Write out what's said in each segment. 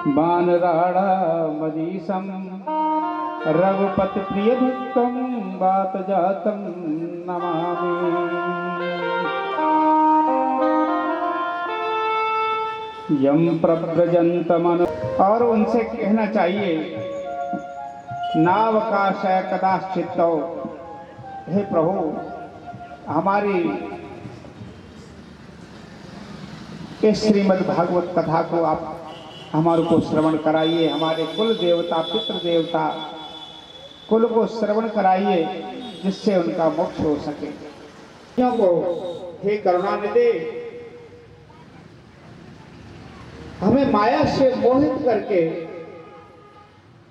बानराड़ा मदीसम रघुपति प्रिय भक्तम बात जातम नमामि। यम प्रव्रजंतमनु, और उनसे कहना चाहिए नावकाशय कदाचित्तो, हे प्रभु हमारी इस श्रीमद् भागवत कथा को आप हमारे को श्रवण कराइए, हमारे कुल देवता पितृ देवता कुल को श्रवण कराइए जिससे उनका मोक्ष हो सके। को हे करुणानिधि, हमें माया से मोहित करके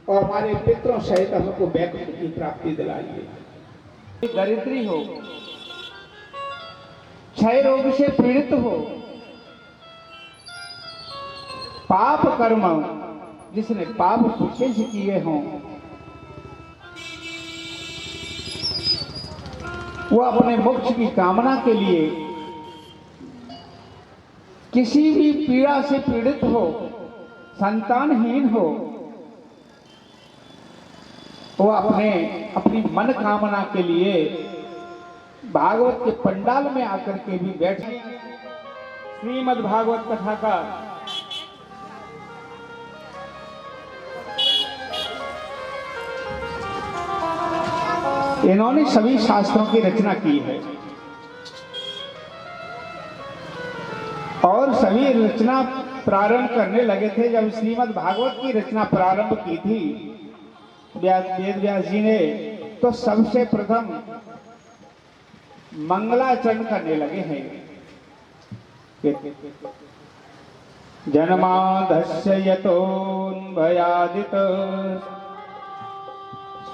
और हमारे पितरों सहित हमको वैकुंठ की प्राप्ति दिलाइए। दरिद्री हो, क्षय रोग से पीड़ित हो, पाप कर्म जिसने पाप विशेष किए हों वो अपने मोक्ष की कामना के लिए किसी भी पीड़ा से पीड़ित हो, संतानहीन हो, वो अपनी मन कामना के लिए भागवत के पंडाल में आकर के भी बैठे। श्रीमद् भागवत कथा का इन्होंने सभी शास्त्रों की रचना की है और सभी रचना प्रारंभ करने लगे थे जब श्रीमद् भागवत की रचना प्रारंभ की थी वेद व्यास जी ने, तो सबसे प्रथम मंगलाचरण करने लगे हैं। जन्मादस्य यतोऽन्वयादित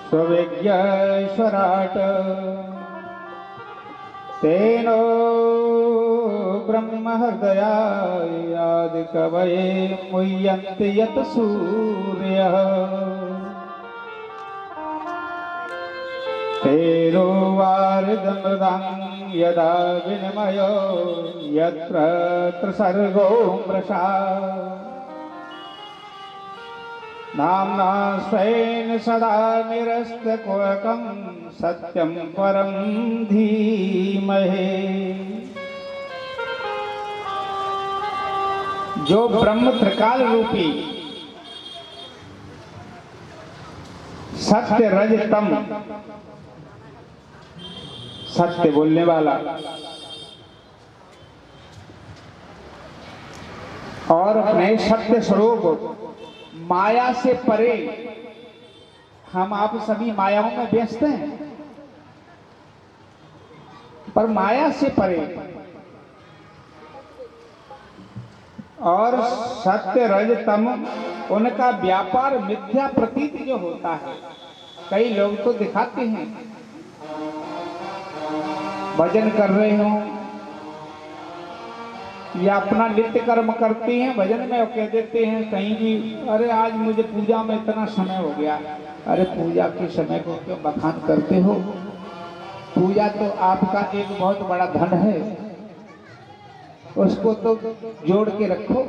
स्वविज्ञेश्वराट तेनो ब्रह्म हृदयादि कवये मुह्यन्ति यत् सूर्यः तेनो वारिदमृदं यदा विनिमयो यत्र सर्गो मृषा नाम्ना स्वेन सदा निरस्तकुहकं सत्यं परं धीमहि। जो ब्रह्म त्रिकाल रूपी सत्य रज तम, सत्य बोलने वाला और अपने सत्य स्वरूप माया से परे, हम आप सभी मायाओं में व्यस्त हैं पर माया से परे, और सत्य रज तम उनका व्यापार मिथ्या प्रतीत जो होता है। कई लोग तो दिखाते हैं भजन कर रहे हो या अपना नित्य कर्म करते हैं, भजन में कह देते हैं कहीं भी, अरे आज मुझे पूजा में इतना समय हो गया। अरे पूजा के समय को क्यों बखान करते हो? पूजा तो आपका एक बहुत बड़ा धन है, उसको तो जोड़ के रखो।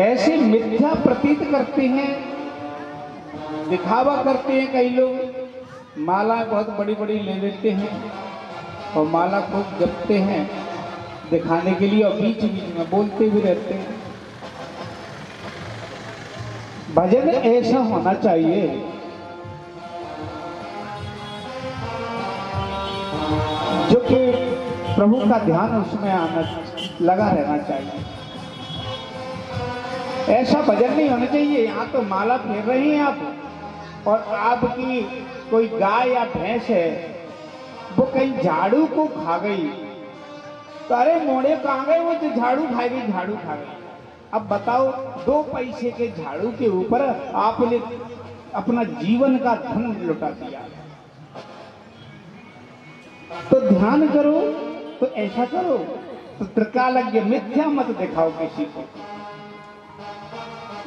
ऐसे मिथ्या प्रतीत करते हैं, दिखावा करते हैं। कई लोग माला बहुत बड़ी बड़ी ले लेते हैं और माला खूब जपते हैं दिखाने के लिए और बीच बीच में बोलते भी रहते हैं। भजन ऐसा होना चाहिए जो कि प्रभु का ध्यान उसमें आना, लगा रहना चाहिए। ऐसा भजन नहीं होना चाहिए यहाँ तो माला फेर रही हैं आप और आपकी कोई गाय या भैंस है वो कहीं झाड़ू को खा गई, तो अरे मोड़े कहाँ गए, वो जो झाड़ू खा गई, झाड़ू खा गई। अब बताओ 2 पैसे के झाड़ू के ऊपर आपने अपना जीवन का धन लुटा दिया। तो ध्यान करो, तो ऐसा करो, तो त्रिकालज्ञ मिथ्या मत दिखाओ किसी को।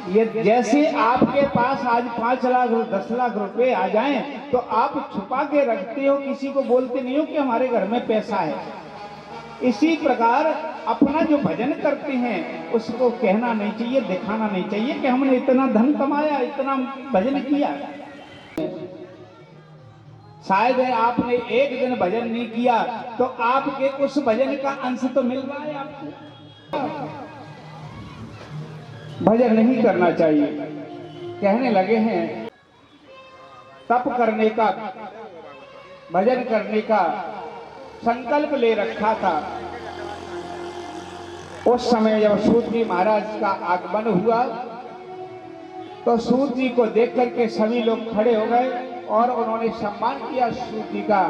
ये जैसे आपके पास आज 5 लाख 10 लाख रुपए आ जाएं तो आप छुपा के रखते हो, किसी को बोलते नहीं हो कि हमारे घर में पैसा है। इसी प्रकार अपना जो भजन करते हैं उसको कहना नहीं चाहिए, दिखाना नहीं चाहिए कि हमने इतना धन कमाया, इतना भजन किया। शायद आपने एक दिन भजन नहीं किया तो आपके उस भजन का अंश तो मिल रहा है आपको। भजन नहीं करना चाहिए। कहने लगे हैं तप करने का, भजन करने का संकल्प ले रखा था। उस समय जब सूत जी महाराज का आगमन हुआ तो सूत जी को देख करके सभी लोग खड़े हो गए और उन्होंने सम्मान किया सूत जी का।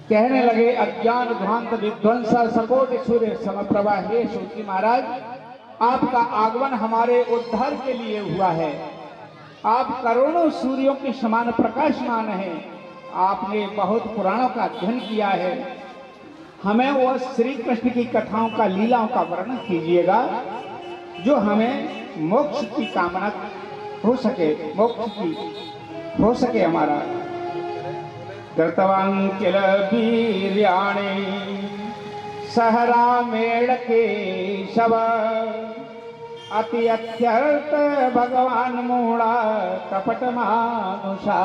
कहने लगे अज्ञान ध्वांत विध्वंसा सकोटि सूर्य समप्रभा, हे सूत जी महाराज, आपका आगमन हमारे उद्धार के लिए हुआ है। आप करोड़ों सूर्यों के समान प्रकाशमान हैं। आपने बहुत पुराणों का अध्ययन किया है। हमें वह श्री कृष्ण की कथाओं का, लीलाओं का वर्णन कीजिएगा जो हमें मोक्ष की कामना हो सके, मोक्ष की हो सके हमारा। कृतवां किल वीर्याणि सहरा मेड़ के शव, अति अत्यर्थ भगवान मूढ़ा कपट मानुषा।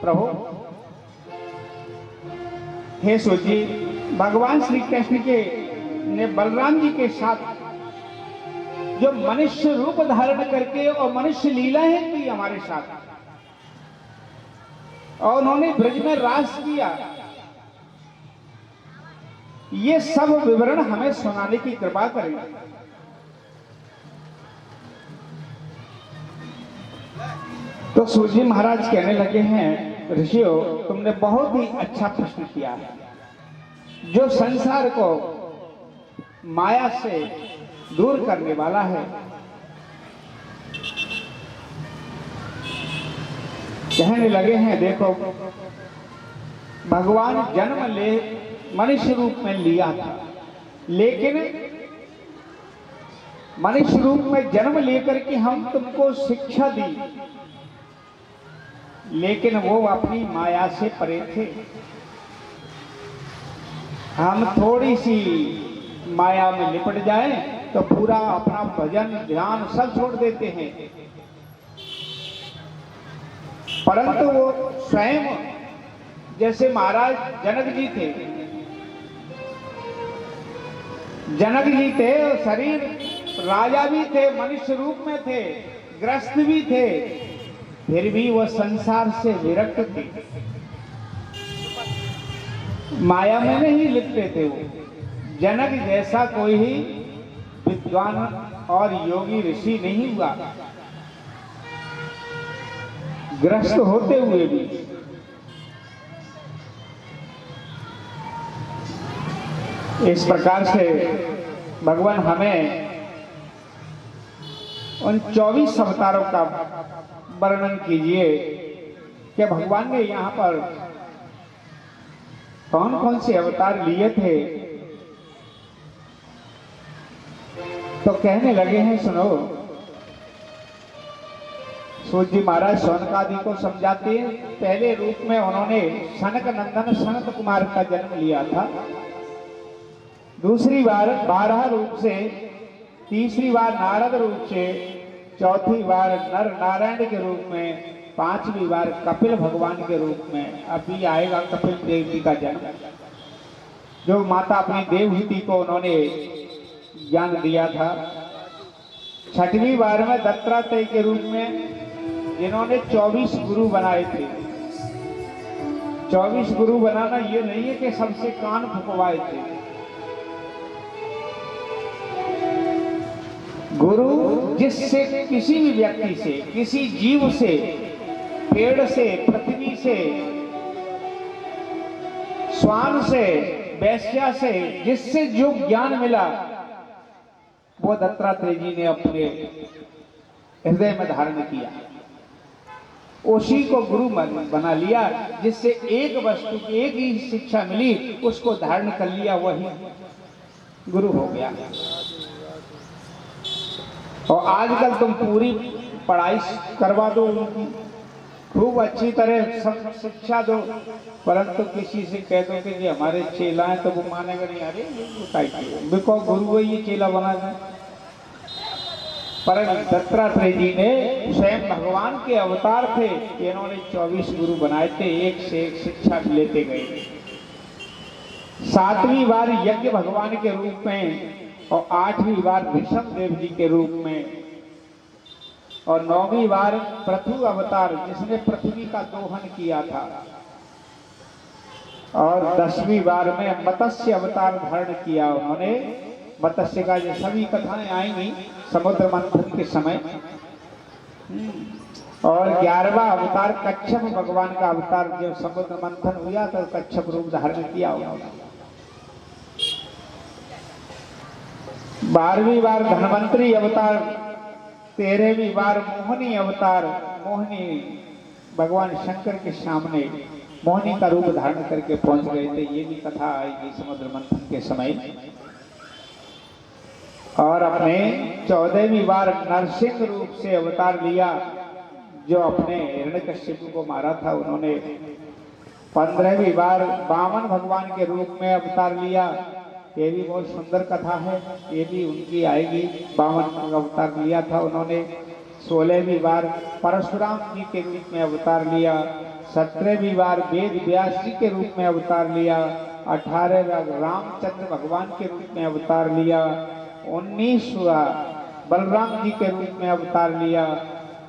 प्रभु, हे सूत जी, भगवान श्री कृष्ण के ने बलराम जी के साथ जो मनुष्य रूप धारण करके और मनुष्य लीलाएं की हमारे साथ, और उन्होंने ब्रज में रास किया, ये सब विवरण हमें सुनाने की कृपा करें। तो सूत जी महाराज कहने लगे हैं, ऋषियों, तुमने बहुत ही अच्छा प्रश्न किया है। जो संसार को माया से दूर करने वाला है, कहने लगे हैं देखो, भगवान जन्म ले मनुष्य रूप में लिया था, लेकिन मनुष्य रूप में जन्म लेकर के हम तुमको शिक्षा दी, लेकिन वो अपनी माया से परे थे। हम थोड़ी सी माया में लिपट जाएं तो पूरा अपना भजन ध्यान सब छोड़ देते हैं। परंतु वो स्वयं जैसे महाराज जनक जी थे, जनक जी थे, शरीर राजा भी थे, मनुष्य रूप में थे, ग्रस्त भी थे, फिर भी वो संसार से विरक्त थे, माया में नहीं लिपटे थे। वो जनक जैसा कोई ही विद्वान और योगी ऋषि नहीं हुआ, ग्रस्त होते हुए भी। इस प्रकार से भगवान हमें उन 24 अवतारों का वर्णन कीजिए कि भगवान ने यहाँ पर कौन कौन से अवतार लिए थे। तो कहने लगे हैं, सुनो, सूत जी महाराज शौनकादि को समझाते हैं। पहले रूप में उन्होंने सनक नंदन सनत कुमार का जन्म लिया था, दूसरी बार 12 रूप से, तीसरी बार नारद रूप से, चौथी बार नर नारायण के रूप में, पांचवी बार कपिल भगवान के रूप में। अभी आएगा कपिल देव जी का जन्म, जो माता अपनी देवहूति को उन्होंने ज्ञान दिया था। छठवीं बार में दत्तात्रेय के रूप में, जिन्होंने 24 गुरु बनाए थे। 24 गुरु बनाना ये नहीं है कि सबसे कान फुकवाए थे। गुरु जिससे किसी भी व्यक्ति से, किसी जीव से, पेड़ से, पृथ्वी से, श्वान से, वैश्या से, जिससे जो ज्ञान मिला वो दत्तात्रेय जी ने अपने हृदय में धारण किया, उसी को गुरु बना लिया। जिससे एक वस्तु की एक ही शिक्षा मिली, उसको धारण कर लिया, वही गुरु हो गया। और आजकल तुम पूरी पढ़ाई करवा दो उनकी, खूब अच्छी तरह सब शिक्षा दो, परंतु किसी से कह दो कि ये हमारे चेला हैं तो वो मानेगा नहीं। अरे बिको गुरु को ये चेला बना दे। पर दत्तात्रेय जी ने स्वयं भगवान के अवतार थे, इन्होंने 24 गुरु बनाए थे, एक से एक शिक्षा लेते गए। 7वीं बार यज्ञ भगवान के रूप में और 8वीं बार विष्णु देव जी के रूप में और 9वीं बार पृथु अवतार जिसने पृथ्वी का दोहन किया था और 10वीं बार में मत्स्य अवतार धारण किया उन्होंने। मत्स्य का जो सभी कथाएं आएंगी समुद्र मंथन के समय। और 11वां अवतार कच्छप भगवान का अवतार, जब समुद्र मंथन हुआ तो कच्छप रूप धारण किया उन्होंने। 12वीं बार धनवंतरी अवतार, 13वीं बार मोहिनी अवतार, मोहिनी भगवान शंकर के सामने मोहिनी का रूप धारण करके पहुंच गए थे। ये भी कथा आएगी समुद्र मंथन के समय। और अपने 14वीं बार नरसिंह रूप से अवतार लिया, जो अपने हिरण्यकश्यप को मारा था उन्होंने। 15वीं बार वामन भगवान के रूप में अवतार लिया। ये भी बहुत सुंदर कथा है, ये भी उनकी आएगी। वामन अवतार लिया था उन्होंने। 16वीं बार परशुराम जी के रूप में अवतार लिया। 17वीं बार वेद व्यास जी के रूप में अवतार लिया। 18वें बार रामचंद्र भगवान के रूप में अवतार लिया। 19वां बलराम जी के रूप में अवतार लिया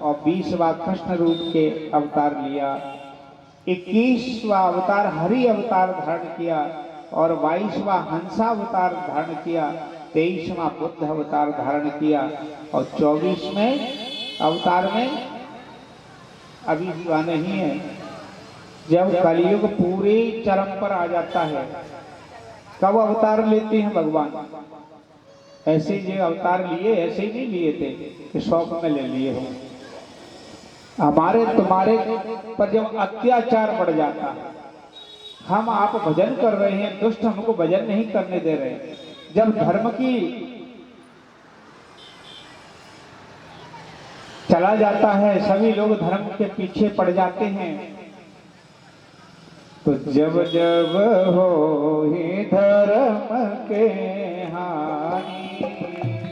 और 20वां कृष्ण रूप के अवतार लिया। 21वां अवतार हरि अवतार धारण किया और 22वां हंसावतार धारण किया। 23वां बुद्ध अवतार धारण किया और 24वें अवतार में अभी हुआ नहीं है, जब कलयुग पूरे चरम पर आ जाता है कब अवतार लेते हैं भगवान। ऐसे जो अवतार लिए ऐसे ही नहीं लिए थे कि शौक में ले लिए हो। हमारे तुम्हारे पर जब अत्याचार बढ़ जाता है, हम आप भजन कर रहे हैं, दुष्ट हमको भजन नहीं करने दे रहे। जब धर्म की चला जाता है, सभी लोग धर्म के पीछे पड़ जाते हैं, तो जब जब हो ही धर्म के हानि,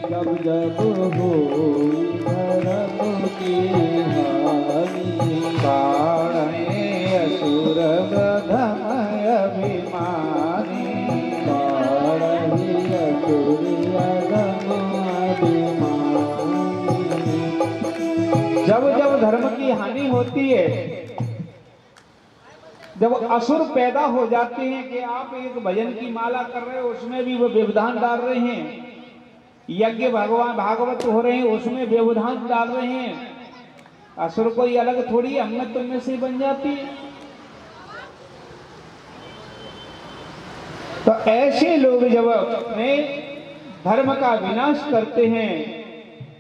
जब जब हो धर्म की हानि, बाणे असुर बधम अभिमानी, बाणे असुर बधम अभिमानी। जब जब धर्म की हानि होती है, जब असुर पैदा हो जाते हैं कि आप एक भजन की माला कर रहे हो उसमें भी वो व्यवधान डाल रहे हैं, यज्ञ भगवान भागवत हो रहे हैं उसमें व्यवधान डाल रहे हैं, असुर कोई अलग थोड़ी हम में तुम में से बन जाती है। तो ऐसे लोग जब अपने धर्म का विनाश करते हैं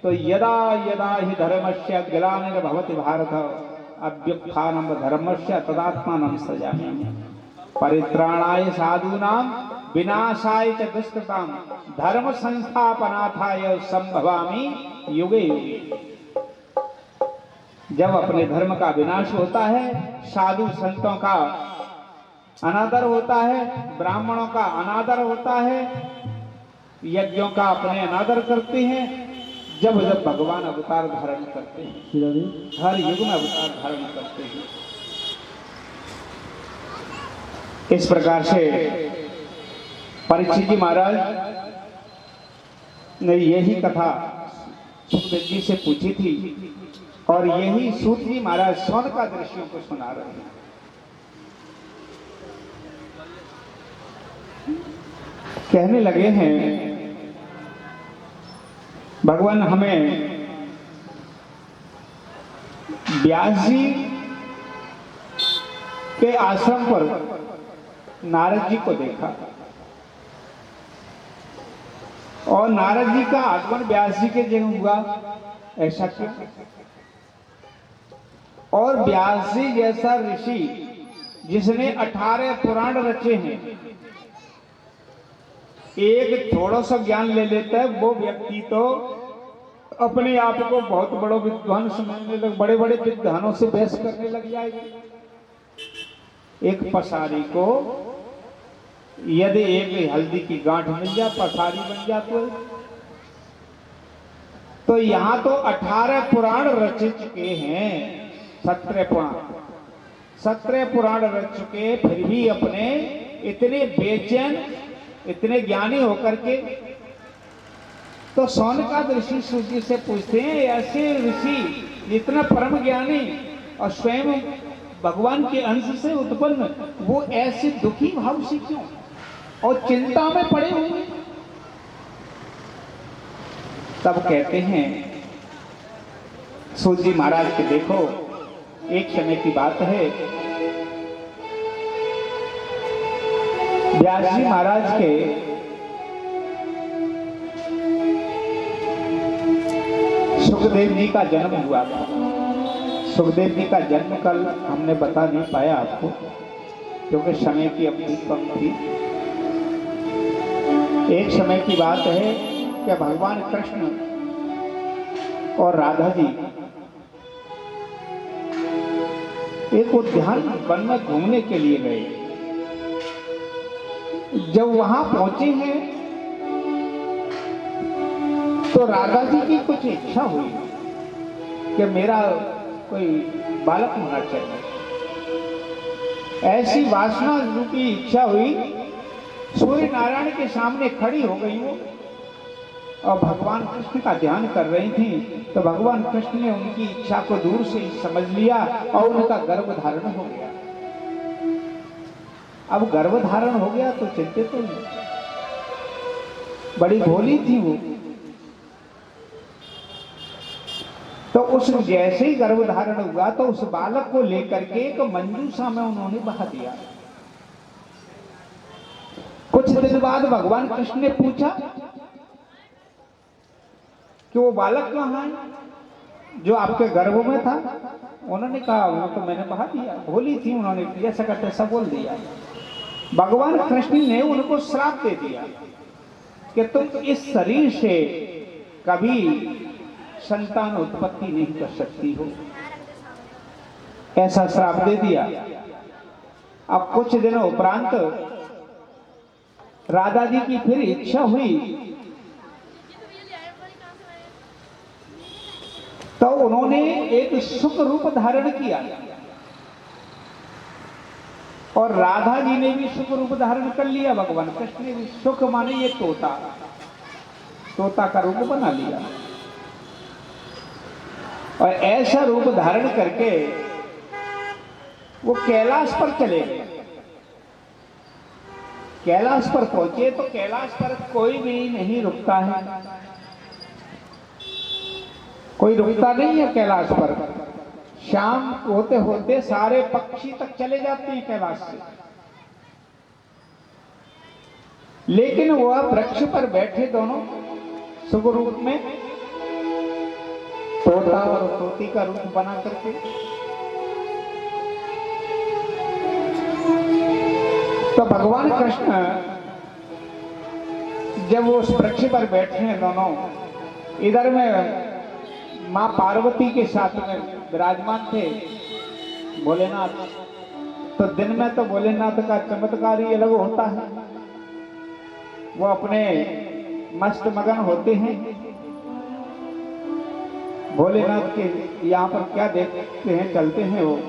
तो यदा यदा ही धर्मस्य ग्लानिर्भवति भारत अभ्युत्थानं धर्मस्य तदात्मानं सृजामि, परित्राणाय साधूनां विनाशाय च दुष्कृतां धर्म संस्थापनार्थाय संभवामि युगे युगे। जब अपने धर्म का विनाश होता है, साधु संतों का अनादर होता है, ब्राह्मणों का अनादर होता है, यज्ञों का अपने अनादर करते हैं, जब जब भगवान अवतार धारण करते हैं, हर युग में अवतार धारण करते हैं। इस प्रकार से परीक्षित जी महाराज ने यही कथा सुखदेव जी से पूछी थी और यही सूत जी महाराज सोन का दृश्यों को सुना रहे हैं। कहने लगे हैं भगवान हमें व्यास जी के आश्रम पर नारद जी को देखा और नारद जी का आगमन व्यास जी के जगह हुआ, ऐसा क्यों? और व्यास जी जैसा ऋषि जिसने 18 पुराण रचे हैं, एक थोड़ा सा ज्ञान ले लेता है वो व्यक्ति तो अपने आप को बहुत बड़ा विद्वान समझने लग, बड़े बड़े विद्वानों से बहस करने लग जाएगी। एक पसारी को यदि एक हल्दी की गांठ मिल जाए, पसारी बन जाती, तो यहां तो 18 पुराण रच चुके हैं, 17 पुराण रच चुके, फिर भी अपने इतने बेचैन, इतने ज्ञानी होकर के। तो सौनकादि ऋषि सूर्य से पूछते हैं, ऐसे ऋषि इतना परम ज्ञानी और स्वयं भगवान के अंश से उत्पन्न, वो ऐसे दुखी भाव से क्यों और चिंता में पड़े हुए? तब कहते हैं सूत जी महाराज के, देखो एक समय की बात है, व्यास जी महाराज के सुखदेव जी का जन्म हुआ था। सुखदेव जी का जन्म कल हमने बता नहीं पाया आपको, क्योंकि समय की अपनी कम थी। एक समय की बात है कि भगवान कृष्ण और राधा जी एक उद्यान वन में घूमने के लिए गए। जब वहां पहुंचे हैं तो राधा जी की कुछ इच्छा हुई कि मेरा कोई बालक होना चाहिए। ऐसी वासना रूपी इच्छा हुई, सूर्य नारायण के सामने खड़ी हो गई वो, और भगवान कृष्ण का ध्यान कर रही थी। तो भगवान कृष्ण ने उनकी इच्छा को दूर से समझ लिया और उनका गर्भ धारण हो गया। अब गर्भ धारण हो गया तो चिंतित तो नहीं, बड़ी भोली थी वो। तो उस जैसे ही गर्भ धारण हुआ तो उस बालक को लेकर के एक मंजूषा में उन्होंने बहा दिया। कुछ दिन बाद भगवान कृष्ण ने पूछा कि वो बालक कहाँ है जो आपके गर्भ में था? उन्होंने कहा वो तो मैंने बहा दिया। भोली थी, उन्होंने जैसा करते सब बोल दिया। भगवान कृष्ण ने उनको श्राप दे दिया कि तुम इस शरीर से कभी संतान उत्पत्ति नहीं कर सकती हो, ऐसा श्राप दे दिया। अब कुछ दिनों उपरांत राधा जी की फिर इच्छा हुई तो उन्होंने एक सुख रूप धारण किया और राधा जी ने भी सुख रूप धारण कर लिया। भगवान कृष्ण ने भी, सुख माने ये तोता का रूप बना लिया और ऐसा रूप धारण करके वो कैलाश पर चले गए। कैलाश पर पहुंचे तो कैलाश पर कोई भी नहीं रुकता है, कोई रुकता नहीं है कैलाश पर। शाम होते होते सारे पक्षी तक चले जाते हैं कैलाश से, लेकिन वह वृक्ष पर बैठे दोनों सुख रूप में, तोता और तोती का रूप बना करके। तो भगवान कृष्ण जब वो उस वृक्ष पर बैठे हैं दोनों, इधर में मां पार्वती के साथ में विराजमान थे भोलेनाथ। तो दिन में तो भोलेनाथ का चमत्कार ही अलग होता है, वो अपने मस्त मगन होते हैं। भोलेनाथ के यहाँ पर क्या देखते हैं, चलते हैं वो,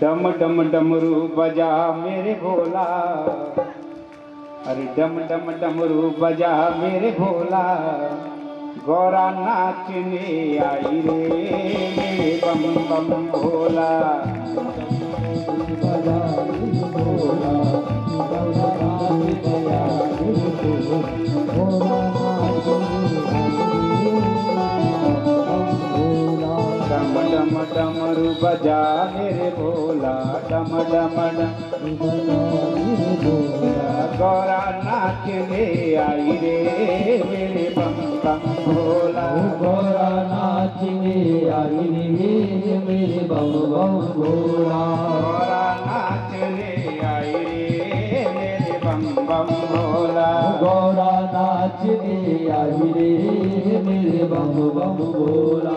डम डम डमरू बजा मेरे भोला, अरे डम डम डमरू बजा मेरे भोला, गौरा नाचने आई रे मेरे बम बम भोला। डम डम डमरू बजा मेरे भोला, डम डम गौरा नाचने आई रे मेरे बम बम भोला, गौरा नाचने आई रे मेरे बम बम भोला, गौरा नाचने आई रे मेरे बम बम भोला, गौरा नाचने आई रे मेरे मेरे बम बम भोला।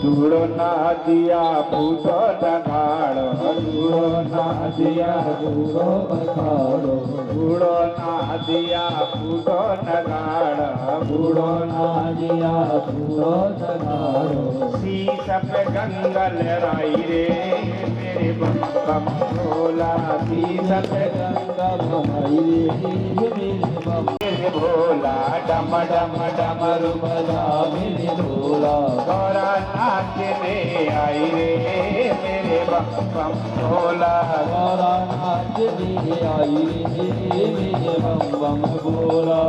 ધૂળો ના દિયા ફૂટો નગાડો, ધૂળો ના દિયા ધૂળો પથાડો, ધૂળો ના દિયા ફૂટો નગાડો, ધૂળો ના દિયા ધૂળો તગાડો, शीश पे गंगा लहराई रे मेरे बम बम भोला, शीश पे गंगा भाई रे मेरे बम मेरे भोला, डम डम डमरू बजा मेरे भोला। गौरा नाच में आई रे मेरे बम बम भोला, गौरा नाच में आई रे मेरे बम बम भोला।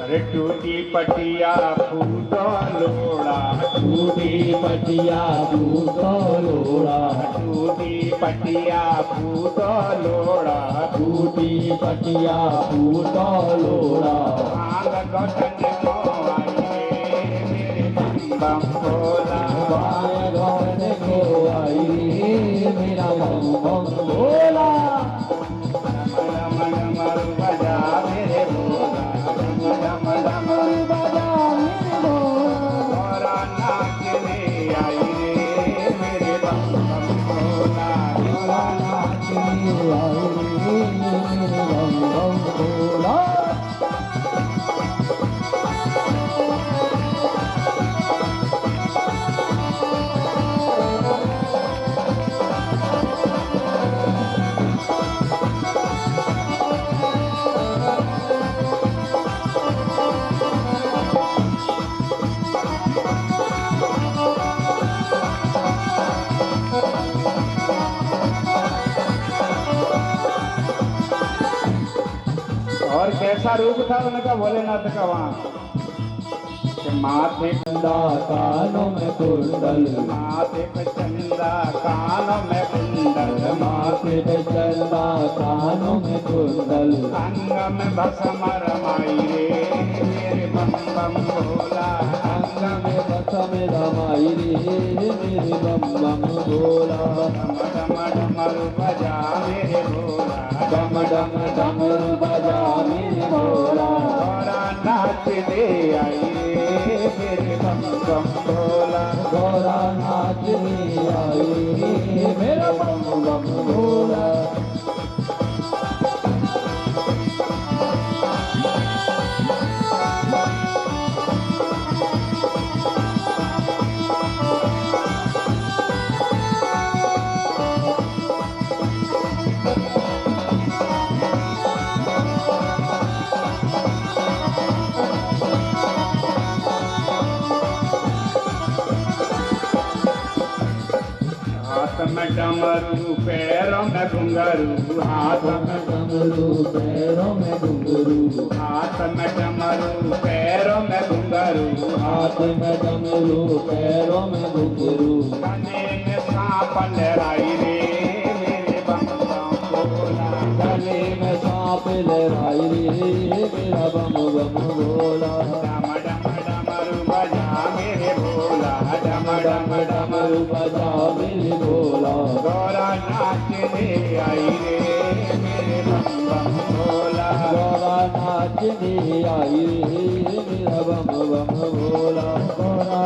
अरे टूटी पटिया फूटो लोड़ा, टूटी पटिया फूटो लोड़ा, टूटी पटिया फूटो लोड़ा, टूटी पटिया फूटो लोड़ा। भांग गौतन को आई रे मेरे बम बम भोला, बाय गौर को आई रे मेरा बम बम भोला। डम डम डमरू बजा मेरे भोला, डम डम डमरू बजा मेरे भोला। गौरा नाचने आई रे मेरे बम बम भोला, गौरा नाच में आई रे मेरे बम बम भोला। और कैसा रूप था उनका भोलेनाथ का वहाँ कि माथे चंदा कानों में कुंडल, माथे पे चंदा कानों में कुंडल, माथे पे चंदा कानों में कुंडल, अंग में भस्म रमाई रे मेरे बम बम भोला, अंग में बसम रमाई रे मेरे बम बम भोला। डम डम डमरू बजा मेरे भोला, डम डम डमरू बजा मेरे भोला। गौरा नाच दे आई रे मेरे बम बम भोला, गौरा नाच में आई रे मेरा बम बम भोला। हाथ में डमरू पैरों में घुंघरू, हाथ में डमरू पैरों में घुंघरू, हाथ में डमरू पैरों में घुंघरू, हाथ में डमरू पैरों में घुंघरू, गले में सांप लहराई रे मेरे बम बम भोला, गले में सांप लहराई रे मेरा बम बम भोला। डम डम डमरू बजा मेरे भोला, डम डम डमरू बजा मेरे भोला। गौरा नाचने आई रे मेरे बम बम भोला, गौरा नाचने आई रे मेरा बम बम भोला। गौरा